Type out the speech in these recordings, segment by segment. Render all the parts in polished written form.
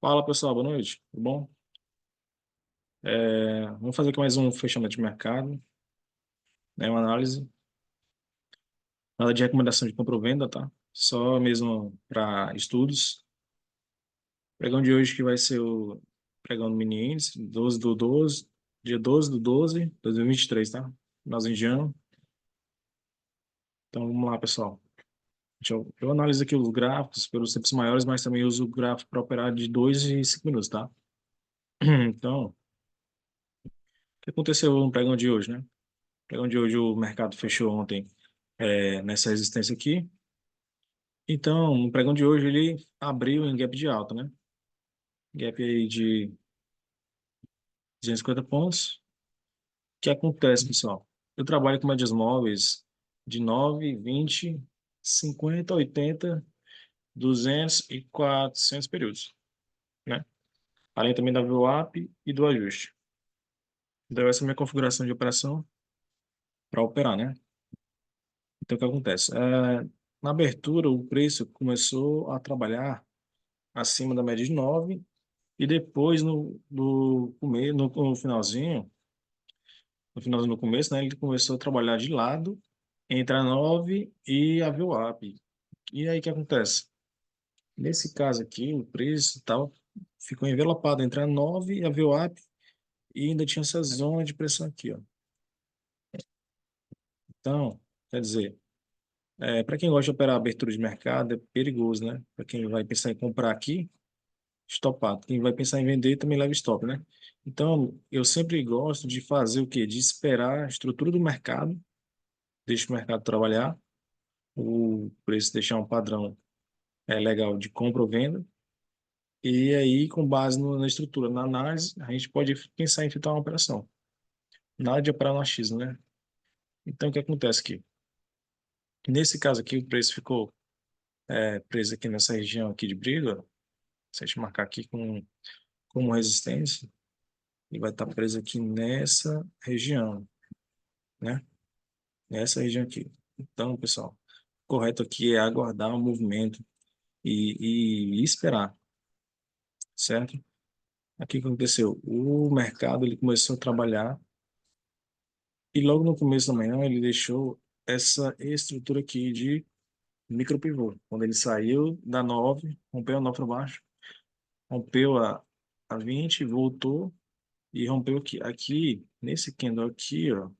Fala pessoal, boa noite, tudo bom? Vamos fazer aqui mais um fechamento de mercado, né? Uma análise, nada de recomendação de compra ou venda, tá? Só mesmo para estudos. Pregão de hoje que vai ser o pregão do mini índice, 12 do 12, dia 12 do 12, 2023, tá? Finalzinho de ano. Então vamos lá, pessoal. Eu analiso aqui os gráficos pelos tempos maiores, mas também uso o gráfico para operar de 2 e 5 minutos, tá? Então, o que aconteceu no pregão de hoje, né? No pregão de hoje o mercado fechou ontem nessa resistência aqui. Então, no pregão de hoje ele abriu em gap de alta, né? Gap aí de 250 pontos. O que acontece, pessoal? Eu trabalho com médias móveis de 9, 20, 50, 80, 200 e 400 períodos, né? Além também da VWAP e do ajuste. Então, essa é a minha configuração de operação para operar, né? Então, o que acontece? Na abertura, o preço começou a trabalhar acima da média de 9. E depois, no começo, né, ele começou a trabalhar de lado entre a 9 e a VWAP. E aí o que acontece? Nesse caso aqui, o preço tal ficou envelopado entre a 9 e a VWAP e ainda tinha essa zona de pressão aqui, ó. Então, quer dizer, para quem gosta de operar abertura de mercado, é perigoso, né? Para quem vai pensar em comprar aqui, estopado. Quem vai pensar em vender também leva stop, né? Então, eu sempre gosto de fazer o quê? De esperar a estrutura do mercado, deixa o mercado trabalhar, o preço deixar um padrão legal de compra ou venda, e aí, com base na estrutura, na análise, a gente pode pensar em efetuar uma operação. Nada de operar no achismo, né? Então, o que acontece aqui? Nesse caso aqui, o preço ficou preso aqui nessa região aqui de briga, se a gente marcar aqui como resistência, e vai estar preso aqui nessa região, né? Nessa região aqui. Então, pessoal, o correto aqui é aguardar o movimento e esperar, certo? Aqui o que aconteceu? O mercado ele começou a trabalhar e logo no começo da manhã ele deixou essa estrutura aqui de micro pivô. Quando ele saiu da 9, rompeu a 9 para baixo, rompeu a 20, voltou e rompeu aqui. Aqui, nesse candle aqui, ó,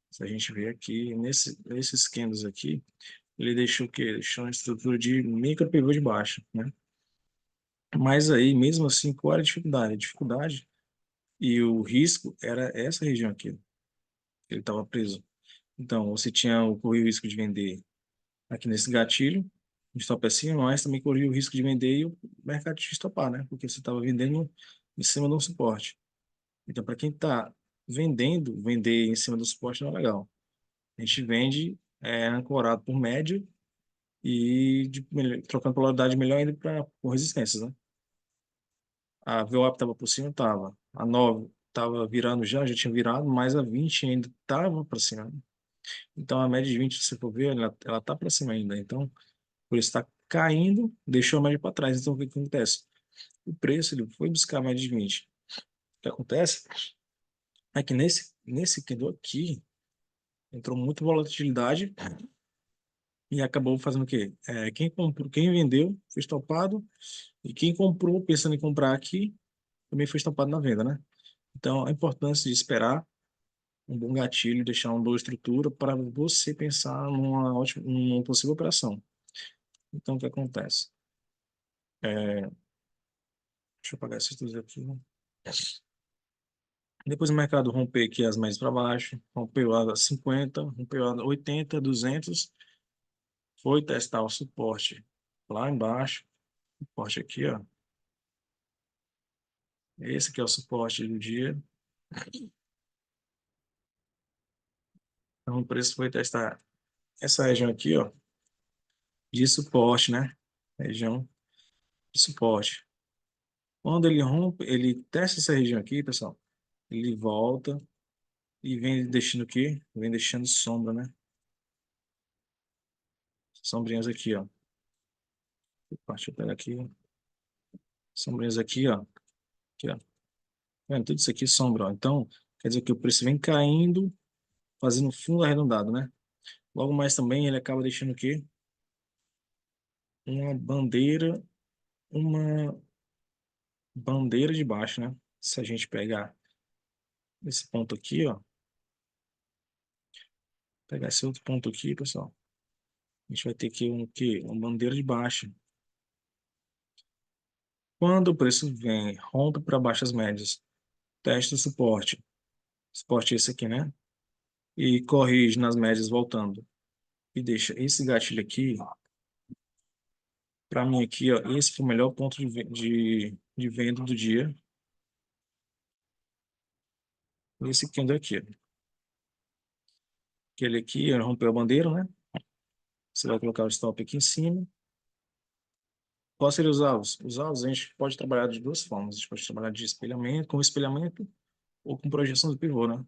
se a gente ver aqui, nesses candles aqui, ele deixou o quê? Deixou uma estrutura de micro pivô de baixo, né? Mas aí, mesmo assim, qual era a dificuldade? A dificuldade e o risco era essa região aqui, que ele estava preso. Então, você tinha corria o risco de vender aqui nesse gatilho, de stop acima, mas também corria o risco de vender e o mercado te estopar, né? Porque você estava vendendo em cima de um suporte. Então, para quem está vendendo, vender em cima do suporte não é legal. A gente vende ancorado por média e trocando polaridade melhor ainda por resistências, né? A VWAP estava por cima, estava. A 9 estava virando já tinha virado, mas a 20 ainda estava para cima. Então a média de 20, se você for ver, ela está para cima ainda. Então, por isso está caindo, deixou a média para trás. Então, o que acontece? O preço ele foi buscar a média de 20. O que acontece é que nesse candle aqui, entrou muita volatilidade e acabou fazendo o quê? Quem comprou, quem vendeu foi estopado e quem comprou, pensando em comprar aqui, também foi estopado na venda, né? Então, a importância de esperar um bom gatilho, deixar uma boa estrutura para você pensar numa possível operação. Então, o que acontece? Deixa eu apagar esses dois aqui, né? Depois o mercado romper aqui as médias para baixo, rompeu a 50, rompeu a 80, 200, foi testar o suporte lá embaixo, suporte aqui, ó. Esse aqui é o suporte do dia. Então, o preço foi testar essa região aqui, ó, de suporte, né? Região de suporte. Quando ele rompe, ele testa essa região aqui, pessoal, ele volta e vem deixando o quê? Vem deixando sombra, né? Sombrinhas aqui, ó. Deixa eu pegar aqui. Sombrinhas aqui, ó. Aqui, ó. Tá vendo? Tudo isso aqui é sombra, ó. Então, quer dizer que o preço vem caindo, fazendo fundo arredondado, né? Logo mais também ele acaba deixando o quê? Uma bandeira, uma bandeira de baixo, né? Se a gente pegar esse ponto aqui, ó, pegar esse outro ponto aqui, pessoal, a gente vai ter aqui um quê? Uma bandeira de baixo. Quando o preço vem, rompe para baixas médias, testa o suporte, suporte esse aqui, né? E corrige nas médias voltando. E deixa esse gatilho aqui, para mim aqui, ó, esse foi o melhor ponto de venda do dia. Esse aqui, aqui. Aquele aqui, rompeu a bandeira, né? Você vai colocar o stop aqui em cima. Qual seria os alvos? Os alvos a gente pode trabalhar de duas formas. A gente pode trabalhar de espelhamento, com espelhamento ou com projeção do pivô, né?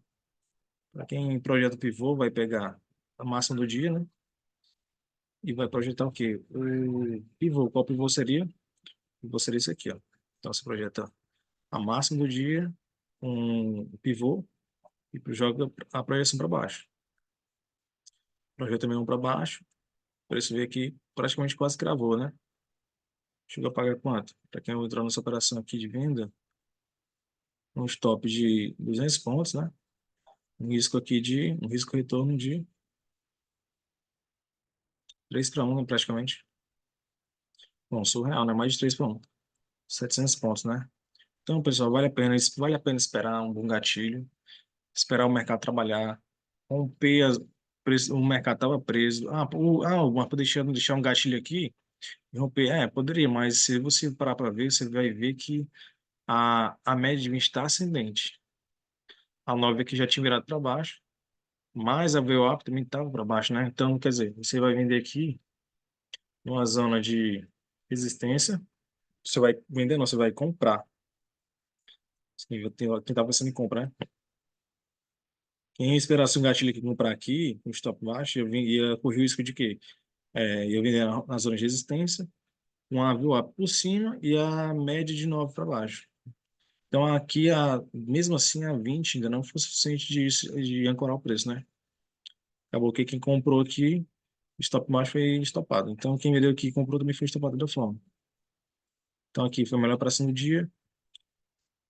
Para quem projeta o pivô, vai pegar a máxima do dia, né? E vai projetar o quê? O pivô. Qual pivô seria? O pivô seria esse aqui, ó. Então, você projeta a máxima do dia, um pivô, e joga a projeção para baixo. Projeta também um para baixo, para você ver que praticamente quase cravou, né? Chegou a pagar quanto? Para quem entrou nessa operação aqui de venda, um stop de 200 pontos, né? Um risco retorno de 3 para 1, né, praticamente. Bom, surreal, né? Mais de 3 para 1. 700 pontos, né? Então, pessoal, vale a pena esperar um bom gatilho, esperar o mercado trabalhar, romper o mercado estava preso. Mas deixar um gatilho aqui e romper. É, poderia, mas se você parar para ver, você vai ver que a média de 20 está ascendente. A 9 aqui já tinha virado para baixo, mas a VWAP também estava para baixo, né? Então, quer dizer, você vai vender aqui numa zona de resistência, você vai vender, não, você vai comprar. Quem está pensando em comprar, né? Quem esperasse um gatilho aqui comprar aqui, um stop baixo, ia correr o risco de quê? Ia vender na zona de resistência, um VWAP por cima e a média de 9 para baixo. Então, aqui, mesmo assim, a 20 ainda não foi suficiente de ancorar o preço, né? Acabou que quem comprou aqui, stop baixo foi estopado. Então, quem vendeu aqui e comprou também foi estopado da forma. Então, aqui foi a melhor operação do dia,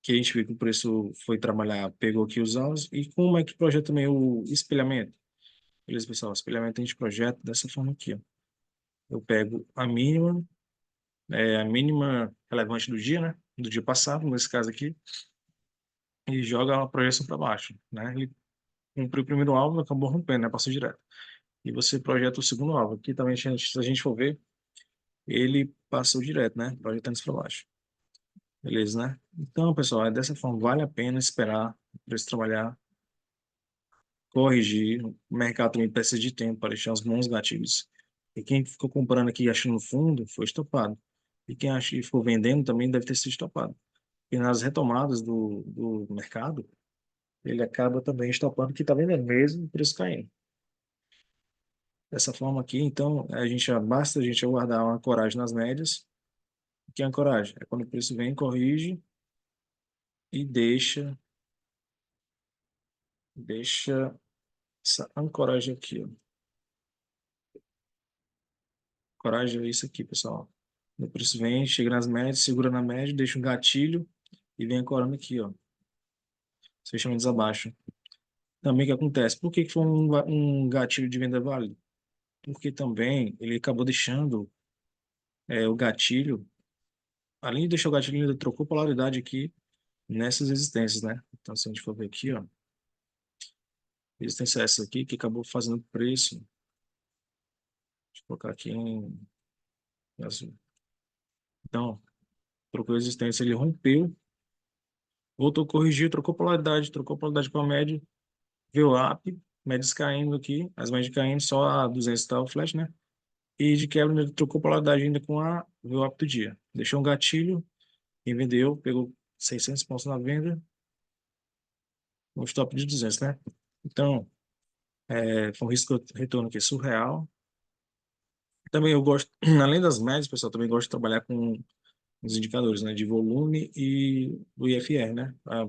que a gente viu que o preço foi trabalhar, pegou aqui os alvos. E como é que projeta também o espelhamento? Beleza, pessoal? O espelhamento a gente projeta dessa forma aqui, ó. Eu pego a mínima relevante do dia, né? Do dia passado, nesse caso aqui, e joga a projeção para baixo, né? Ele cumpriu o primeiro alvo, acabou rompendo, né? Passou direto. E você projeta o segundo alvo. Aqui também, se a gente for ver, ele passou direto, né? Projetando isso para baixo. Beleza, né? Então, pessoal, é dessa forma. Vale a pena esperar o preço trabalhar, corrigir. O mercado também precisa de tempo para deixar os bons gatilhos. E quem ficou comprando aqui achando fundo, foi estopado. E quem acha que ficou vendendo também deve ter sido estopado. E nas retomadas do mercado, ele acaba também estopando que está vendendo mesmo, o preço caindo. Dessa forma aqui, então, basta a gente aguardar uma coragem nas médias. O que é ancoragem? É quando o preço vem, corrige e deixa essa ancoragem aqui, ó. Coragem é isso aqui, pessoal. O preço vem, chega nas médias, segura na média, deixa um gatilho e vem ancorando aqui, ó. Fechamentos abaixo. Também o que acontece? Por que que foi um gatilho de venda válido? Porque também ele acabou deixando o gatilho, além de deixar o gatilho, ele ainda trocou polaridade aqui nessas resistências, né? Então, se a gente for ver aqui, ó, resistência é essa aqui que acabou fazendo o preço. Deixa eu colocar aqui em azul. Então, trocou resistência, ele rompeu, voltou, corrigiu, trocou polaridade com a média, veio up, médias caindo aqui, as médias caindo, só a 200 tá o flash, né? E de quebra ele trocou polaridade ainda com a veio up do dia. Deixou um gatilho, quem vendeu, pegou 600 pontos na venda, um stop de 200, né? Então, foi um risco retorno aqui surreal. Também eu gosto, além das médias, pessoal, também gosto de trabalhar com os indicadores, né, de volume e do IFR, né, para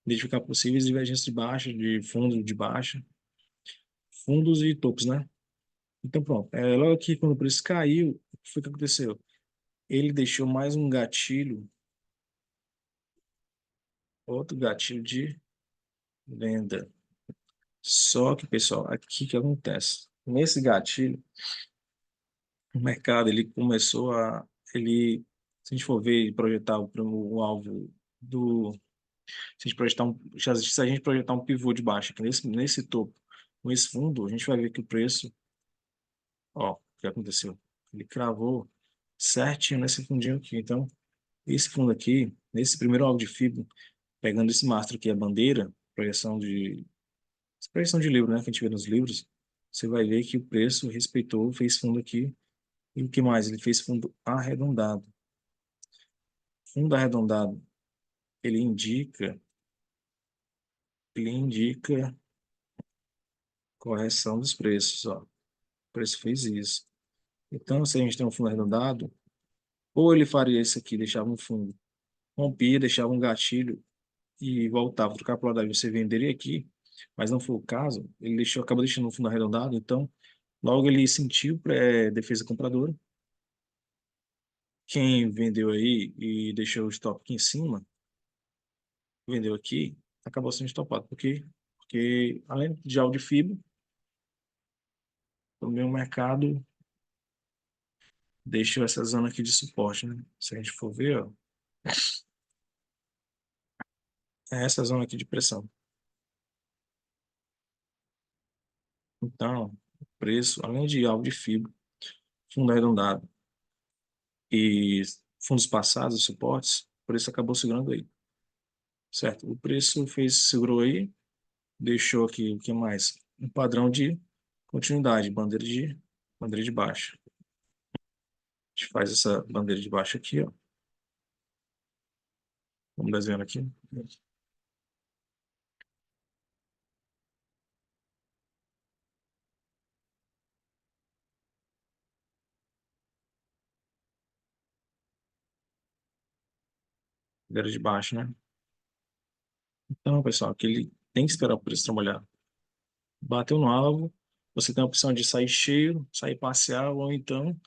identificar possíveis divergências de baixa, de fundo de baixa, fundos e topos, né? Então, pronto. Logo aqui, quando o preço caiu, o que foi que aconteceu? Ele deixou mais um gatilho, outro gatilho de venda. Só que, pessoal, aqui que acontece. Nesse gatilho, o mercado, ele começou a... Ele, se a gente for ver e projetar o alvo do... Se a gente projetar se a gente projetar um pivô de baixa aqui nesse topo, com esse fundo, a gente vai ver que o preço, ó, o que aconteceu? Ele cravou certinho nesse fundinho aqui. Então, esse fundo aqui, nesse primeiro alvo de FIBO, pegando esse mastro aqui, a bandeira, projeção de livro, né, que a gente vê nos livros, você vai ver que o preço respeitou, fez fundo aqui. E o que mais? Ele fez fundo arredondado. Fundo arredondado, ele indica, ele indica correção dos preços, ó. O preço fez isso. Então, se a gente tem um fundo arredondado, ou ele faria isso aqui, deixava um fundo, rompia, deixava um gatilho e voltava, trocava para o lado, você venderia aqui, mas não foi o caso, ele acabou deixando um fundo arredondado, então, logo ele sentiu defesa compradora. Quem vendeu aí e deixou o stop aqui em cima, vendeu aqui, acabou sendo estopado. Por quê? Porque, além de alvo de fibra, também o mercado deixou essa zona aqui de suporte, né? Se a gente for ver, ó, é essa zona aqui de pressão. Então, o preço, além de alvo de fibra, fundo arredondado e fundos passados, suportes, o preço acabou segurando aí, certo? O preço segurou aí, deixou aqui, o que mais? Um padrão de continuidade, bandeira de baixa. A gente faz essa bandeira de baixa aqui, ó. Vamos desenhar aqui. Bandeira de baixa, né? Então, pessoal, aqui ele tem que esperar o preço trabalhar. Bateu no alvo, você tem a opção de sair cheio, sair parcial, ou então,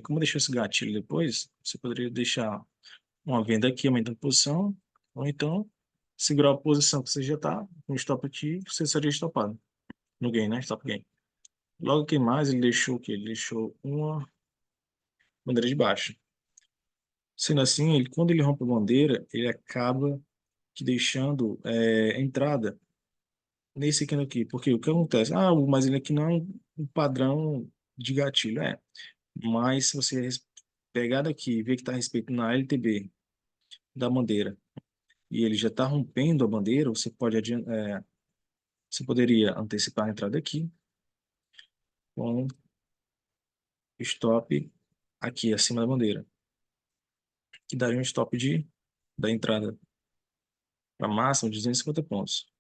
como deixou esse gatilho depois, você poderia deixar uma venda aqui, aumentando a posição, ou então segurar a posição que você já está, com o stop aqui, você seria estopado. No gain, né? Stop gain. Logo que mais, ele deixou o quê? Ele deixou uma bandeira de baixa. Sendo assim, quando ele rompe a bandeira, ele acaba que deixando entrada nesse aqui. Porque o que acontece? Ah, mas ele aqui não é um padrão de gatilho. Mas se você pegar daqui e ver que está respeitando a LTB da bandeira e ele já está rompendo a bandeira, você poderia antecipar a entrada aqui com stop aqui acima da bandeira, que daria um stop da entrada para máxima de 250 pontos,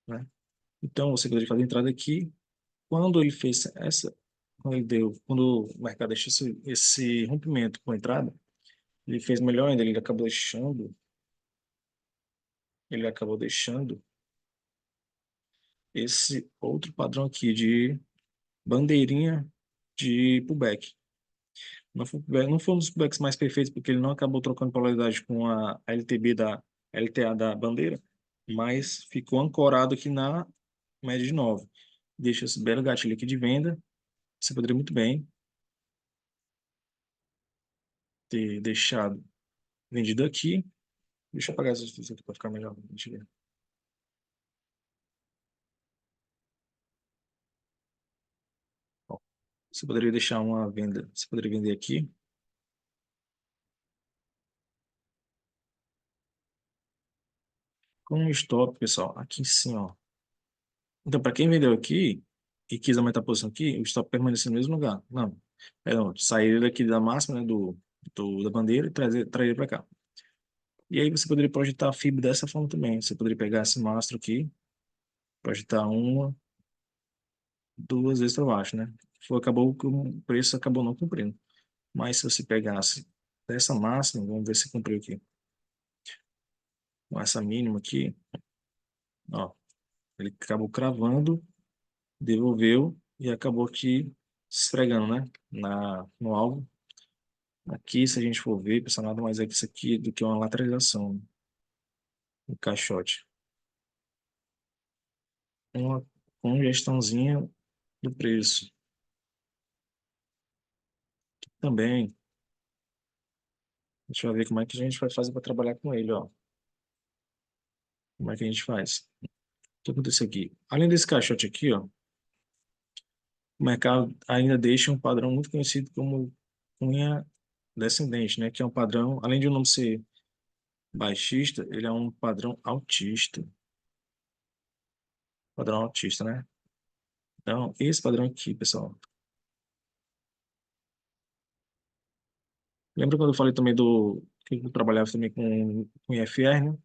né? Então você poderia fazer a entrada aqui. Quando ele fez quando o mercado deixou esse rompimento com a entrada, ele fez melhor ainda, ele acabou deixando esse outro padrão aqui de bandeirinha de pullback. Não foi um dos pullbacks mais perfeitos, porque ele não acabou trocando polaridade com a LTB LTA da bandeira, mas ficou ancorado aqui na média de 9. Deixa esse belo gatilho aqui de venda. Você poderia muito bem ter deixado vendido aqui. Deixa eu apagar essa luz aqui para ficar melhor. Deixa eu ver. Ó, você poderia deixar uma venda, você poderia vender aqui com um stop, pessoal, aqui em cima, ó. Então, para quem vendeu aqui e quis aumentar a posição aqui, o stop permanecer no mesmo lugar. Não, perdão, sair daqui da máxima, né, da bandeira e trazer para cá. E aí você poderia projetar a fibra dessa forma também. Você poderia pegar esse mastro aqui, projetar uma, duas vezes para baixo, né? Acabou que o preço acabou não cumprindo. Mas se você pegasse dessa máxima, vamos ver se cumpriu aqui. Com essa mínima aqui, ó, ele acabou cravando, devolveu e acabou aqui se esfregando, né? No alvo. Aqui, se a gente for ver, pessoal, nada mais é que isso aqui do que uma lateralização do caixote. Uma congestãozinha do preço. Também, deixa eu ver como é que a gente vai fazer para trabalhar com ele, ó. Como é que a gente faz? O que aconteceu aqui? Além desse caixote aqui, ó, o mercado ainda deixa um padrão muito conhecido como cunha descendente, né? Que é um padrão, além de o nome ser baixista, ele é um padrão altista. Padrão altista, né? Então, esse padrão aqui, pessoal. Lembra quando eu falei também do que eu trabalhava também com IFR, né?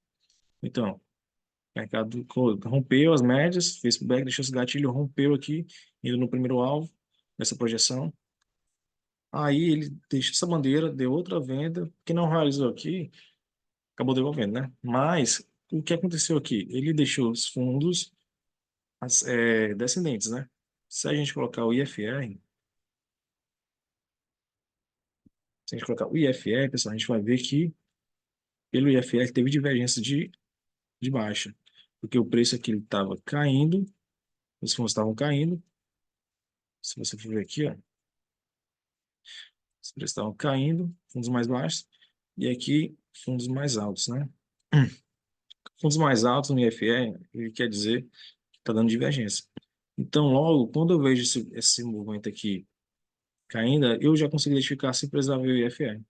Então, o mercado rompeu as médias, fez pullback, deixou esse gatilho, rompeu aqui, indo no primeiro alvo, nessa projeção. Aí ele deixa essa bandeira, deu outra venda, que não realizou aqui, acabou devolvendo, né? Mas o que aconteceu aqui? Ele deixou os fundos descendentes, né? Se a gente colocar o IFR, se a gente colocar o IFR, pessoal, a gente vai ver que pelo IFR teve divergência de baixa, porque o preço aqui estava caindo, os fundos estavam caindo. Se você for ver aqui, ó, os preços estavam caindo, fundos mais baixos, e aqui fundos mais altos, né? Fundos mais altos no IFR, ele quer dizer que está dando divergência. Então, logo, quando eu vejo esse movimento aqui caindo, eu já consigo identificar se precisar ver o IFR.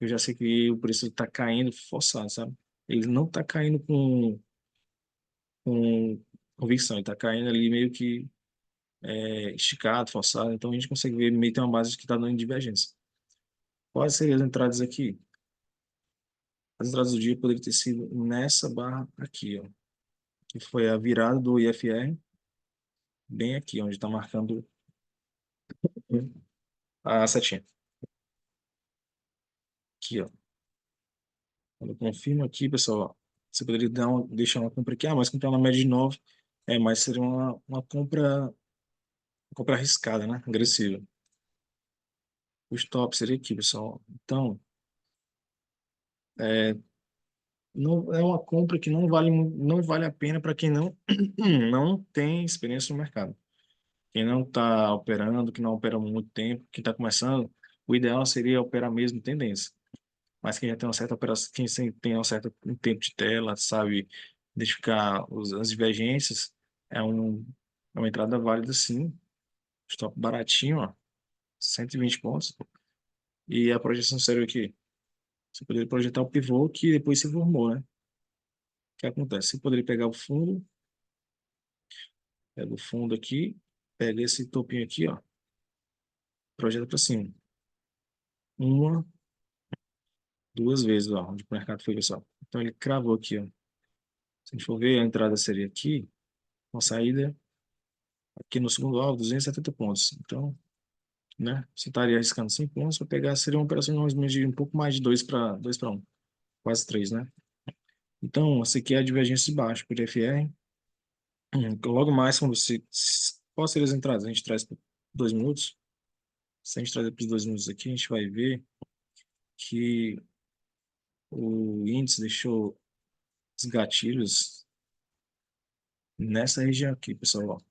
Eu já sei que o preço está caindo forçado, sabe? Ele não está caindo com convicção, ele está caindo ali meio que esticado, forçado. Então, a gente consegue ver meio que tem uma base que está dando divergência. Quais seriam as entradas aqui? As entradas do dia poderiam ter sido nessa barra aqui, ó, que foi a virada do IFR, bem aqui, onde está marcando a setinha. Aqui, ó. Quando eu confirmo aqui, pessoal, ó, você poderia deixar uma compra aqui, mas comprar na média de 9, mas seria uma compra arriscada, né? Agressiva. O stop seria aqui, pessoal. Então, não é uma compra que não vale a pena para quem não, não tem experiência no mercado. Quem não está operando, que não opera há muito tempo, quem está começando, o ideal seria operar mesmo tendência. Mas quem já tem uma certa operação, tem um tempo de tela, sabe identificar as divergências, é uma entrada válida sim. Stop baratinho, ó, 120 pontos. E a projeção séria aqui, você poderia projetar o pivô que depois se formou, né? O que acontece? Você poderia pegar o fundo, pega o fundo aqui, pega esse topinho aqui, ó, projeta para cima. Uma, duas vezes, ó, onde o mercado foi, pessoal. Então ele cravou aqui, ó. Se a gente for ver, a entrada seria aqui, uma saída aqui no segundo alvo, 270 pontos. Então, né, você estaria arriscando 5 pontos para pegar, seria uma operação mais ou menos de um pouco mais de 2 para um, quase 3, né? Então, essa aqui é a divergência de baixo por FR. Logo mais, quando quais seriam as entradas? A gente traz por 2 minutos. Se a gente trazer para os 2 minutos aqui, a gente vai ver que o índice deixou os gatilhos nessa região aqui, pessoal. Ó. O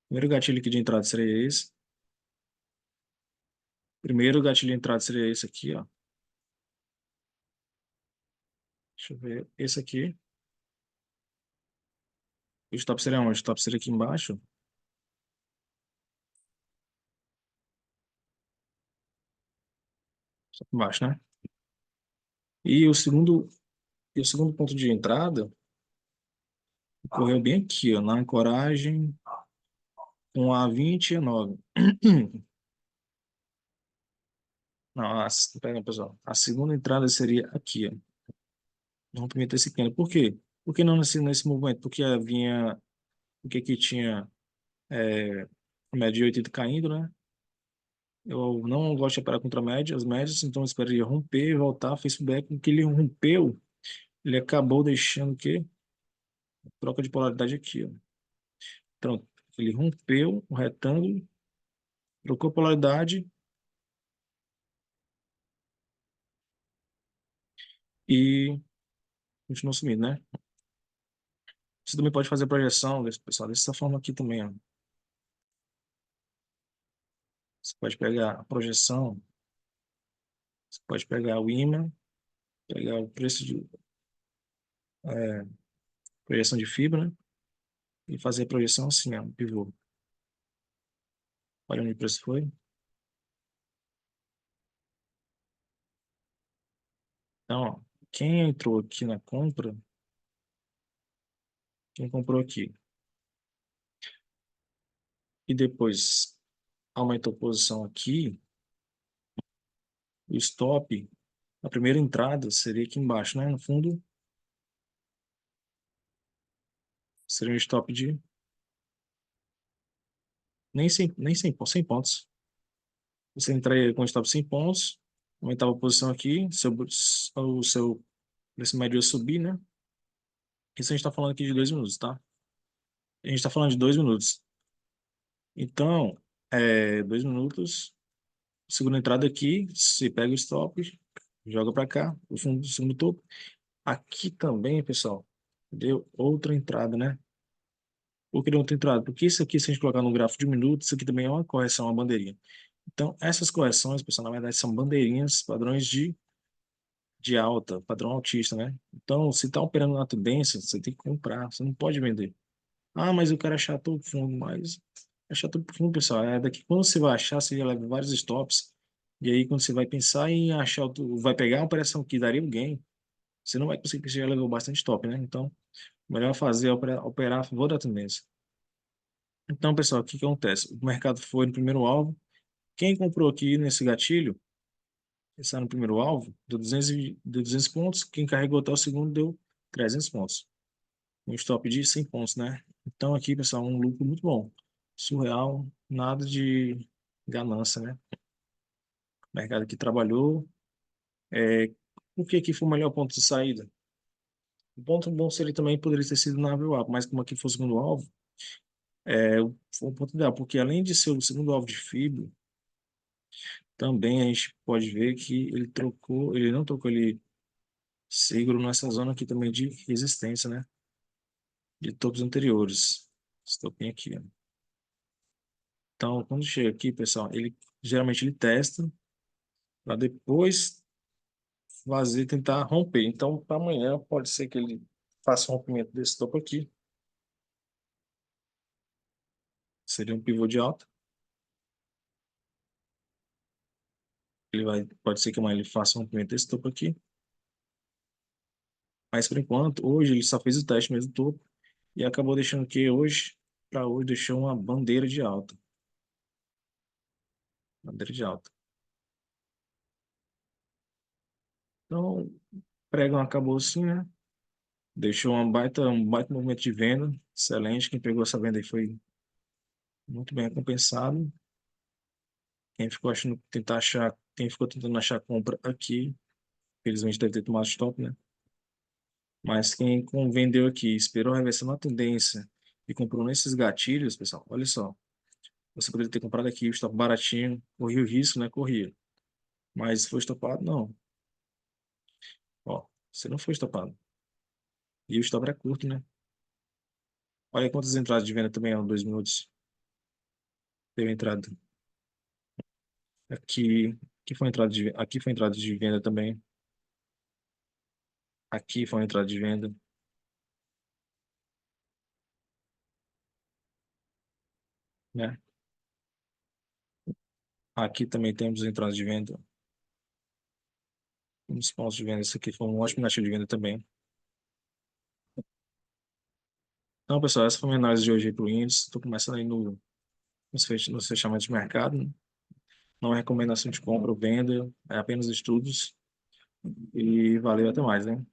primeiro gatilho aqui de entrada seria esse. Primeiro gatilho de entrada seria esse aqui, ó. Deixa eu ver. Esse aqui. O stop seria onde? O stop seria aqui embaixo. Só aqui embaixo, né? E o segundo ponto de entrada ocorreu bem aqui, ó, na ancoragem com a 29. Nossa, pera, pessoal. A segunda entrada seria aqui, ó. Rompimento desse candle. Por quê? Por que não nesse movimento? Porque aqui tinha a média de 80 caindo, né? Eu não gosto de operar contra as médias, então eu esperaria romper, voltar, fez feedback. Com que ele rompeu, ele acabou deixando o quê? Troca de polaridade aqui, ó. Pronto. Ele rompeu o retângulo, trocou polaridade e continuou subindo, né? Você também pode fazer a projeção, pessoal, dessa forma aqui também, ó. Você pode pegar a projeção, você pode pegar o ímã, pegar o preço de projeção de fibra, né? E fazer a projeção assim, ó, um pivô. Olha onde o preço foi. Então, ó, quem entrou aqui na compra, quem comprou aqui e depois aumentou a posição aqui, o stop, a primeira entrada seria aqui embaixo, né? No fundo, seria um stop de nem 100 pontos. Você entraria com um stop 100 pontos, aumentava a posição aqui, o seu preço médio ia subir, né? Isso a gente está falando aqui de 2 minutos, tá? A gente está falando de 2 minutos. Então, 2 minutos, segunda entrada aqui, você pega o stop, joga para cá, o fundo do segundo topo. Aqui também, pessoal, deu outra entrada, né? Por que deu outra entrada? Porque isso aqui, se a gente colocar no gráfico de minutos, isso aqui também é uma correção, uma bandeirinha. Então, essas correções, pessoal, na verdade, são bandeirinhas, padrões de alta, padrão altista, né? Então, se está operando na tendência, você tem que comprar, você não pode vender. Ah, mas eu quero achar todo fundo, mas achar todo fundo, pessoal, é daqui quando você vai achar, você já leva vários stops, e aí quando você vai pensar em achar, vai pegar uma operação que daria um gain, você não vai conseguir, porque você já levou bastante stop, né? Então, melhor fazer é operar a favor da tendência. Então, pessoal, o que que acontece? O mercado foi no primeiro alvo, quem comprou aqui nesse gatilho, está no primeiro alvo, deu 200 pontos, quem carregou até o segundo deu 300 pontos. Um stop de 100 pontos, né? Então aqui, pessoal, um lucro muito bom. Surreal, nada de ganância, né? O mercado aqui trabalhou. É, o que aqui foi o melhor ponto de saída? O ponto bom seria também poderia ter sido na Avril Up, mas como aqui foi o segundo alvo, foi um ponto ideal, porque além de ser o segundo alvo de fibra, também a gente pode ver que ele não trocou, ele segurou nessa zona aqui também de resistência, né? De topos anteriores. Estou bem aqui, ó. Então, quando chega aqui, pessoal, ele geralmente ele testa para depois fazer, tentar romper. Então, para amanhã, pode ser que ele faça um rompimento desse topo aqui. Seria um pivô de alta. Pode ser que amanhã ele faça um rompimento desse topo aqui. Mas, por enquanto, hoje ele só fez o teste mesmo do topo e acabou deixando que hoje, para hoje, deixou uma bandeira de alta. Bandeira de alta. Então, o pregão acabou assim, né? Deixou um baita movimento de venda. Excelente. Quem pegou essa venda aí foi muito bem recompensado. Quem ficou tentando achar compra aqui, felizmente deve ter tomado stop, né? Mas vendeu aqui, esperou a reversão na tendência e comprou nesses gatilhos, pessoal, olha só. Você poderia ter comprado aqui o stop baratinho, corria o risco, né? Corria. Mas foi estopado? Não. Ó, você não foi estopado. E o stop era curto, né? Olha quantas entradas de venda também, ó, 2 minutos. Teve entrada aqui, aqui foi entrada de venda também. Aqui foi uma entrada de venda, né? Aqui também temos entradas de venda, uns pontos de venda. Isso aqui foi um ótimo gatilho de venda também. Então, pessoal, essa foi a minha análise de hoje para o índice. Estou começando aí nos fechamentos de mercado, né? Não é recomendação de compra ou venda, é apenas estudos. E valeu, até mais, né?